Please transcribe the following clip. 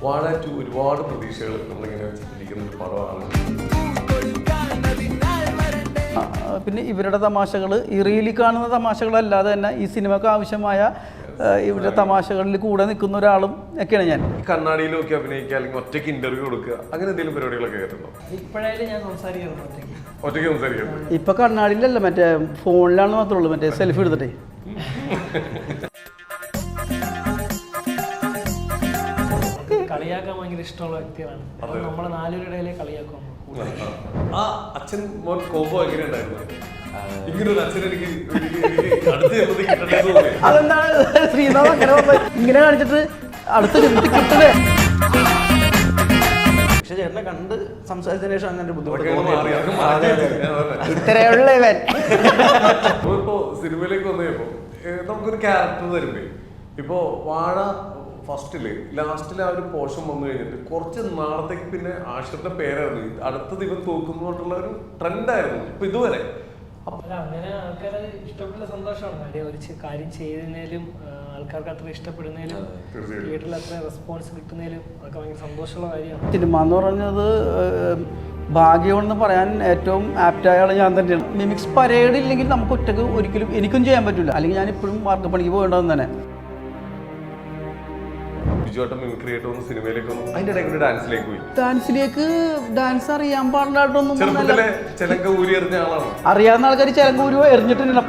വാഴ 2 ഒരുപാട് പ്രതീക്ഷകൾ നമ്മളിങ്ങനെ വെച്ചിരിക്കുന്ന ഒരു പടമാണ്. പിന്നെ ഇവരുടെ തമാശകൾ ഈ റീലിൽ കാണുന്ന തമാശകളല്ലാതെ തന്നെ ഈ സിനിമക്ക് ആവശ്യമായ ഇവരുടെ തമാശകളിൽ കൂടെ നിൽക്കുന്ന ഒരാളും ഒക്കെയാണ് ഞാൻ. ഈ കണ്ണാടിയിലൊക്കെ അഭിനയിക്കുക അല്ലെങ്കിൽ ഒറ്റയ്ക്ക് ഇന്റർവ്യൂ കൊടുക്കുക അങ്ങനെ എന്തെങ്കിലും പരിപാടികളൊക്കെ കേട്ടിട്ടുണ്ടോ? ഇപ്പോഴായാലും ഞാൻ സംസാരിക്കണം ഒറ്റയ്ക്ക് സംസാരിക്കണം. ഇപ്പൊ കണ്ണാടിയിലല്ല, മറ്റേ ഫോണിലാണ് മാത്രമേ ഉള്ളൂ, മറ്റേ സെൽഫി എടുത്തിട്ടേ. കളിയാക്കാൻ ഭയങ്കര ഇഷ്ടമുള്ള വ്യക്തിയാണ്. നമ്മളെ നാലുപേരുടെ കളിയാക്കാൻ ആ അച്ഛൻ മോൻ കോമ്പോ എങ്ങനെ ഉണ്ടായിരുന്നു? ഇങ്ങനൊരു അച്ഛൻ എനിക്ക് അതെന്താണ് ശ്രീനാഥ് അങ്ങനെ ഇങ്ങനെ കാണിച്ചിട്ട് അടുത്ത കിട്ടണേ. പക്ഷെ ചേട്ടനെ കണ്ട് സംസാരിച്ചതിന് ശേഷം അങ്ങനെ ബുദ്ധിമുട്ട് ഇത്രയുള്ള ഇവൻ. ഇപ്പോ സിനിമയിലേക്ക് വന്നപ്പോ നമുക്കൊരു ക്യാരക്ടർ തരുമ്പോ ഇപ്പോ വാഴ ഫസ്റ്റില് ലാസ്റ്റില് ആ ഒരു പോർഷൻ വന്നു കഴിഞ്ഞിട്ട് കുറച്ച് നാളത്തേക്ക് പിന്നെ ആഷിറിന്റെ പേരായിരുന്നു അടുത്തത് ഇവൻ തോക്കുന്നോട്ടുള്ള ഒരു ട്രെൻഡായിരുന്നു ഇപ്പൊ ഇതുവരെ. അങ്ങനെ ആൾക്കാരെ ഇഷ്ടപ്പെട്ട സന്തോഷമാണ്. ഒരു കാര്യം ചെയ്യുന്നതിലും ആൾക്കാർക്ക് അത്ര ഇഷ്ടപ്പെടുന്നതിലും തിയേറ്ററിൽ അത്ര റെസ്പോൺസ് കിട്ടുന്നതിലും അതൊക്കെ ഭയങ്കര സന്തോഷമുള്ള കാര്യമാണ്. സിനിമ എന്ന് പറഞ്ഞത് ഭാഗ്യമെന്ന് പറയാൻ ഏറ്റവും ആപ്റ്റായ ആൾ ഞാൻ തന്നെയാണ്. മിമിക്സ് പരേഡ് ഇല്ലെങ്കിൽ നമുക്ക് ഒറ്റക്ക് ഒരിക്കലും എനിക്കും ചെയ്യാൻ പറ്റില്ല. അല്ലെങ്കിൽ ഞാൻ ഇപ്പോഴും മാർക്കപ്പണിക്ക് പോകേണ്ടതെന്ന് തന്നെ. ഡാൻസിലേക്ക് ഡാൻസ് അറിയാൻ പാടില്ലായിട്ടൊന്നും അറിയാവുന്ന ആൾക്കാർ ചിലങ്കൂരുവോ എറിഞ്ഞിട്ടില്ല.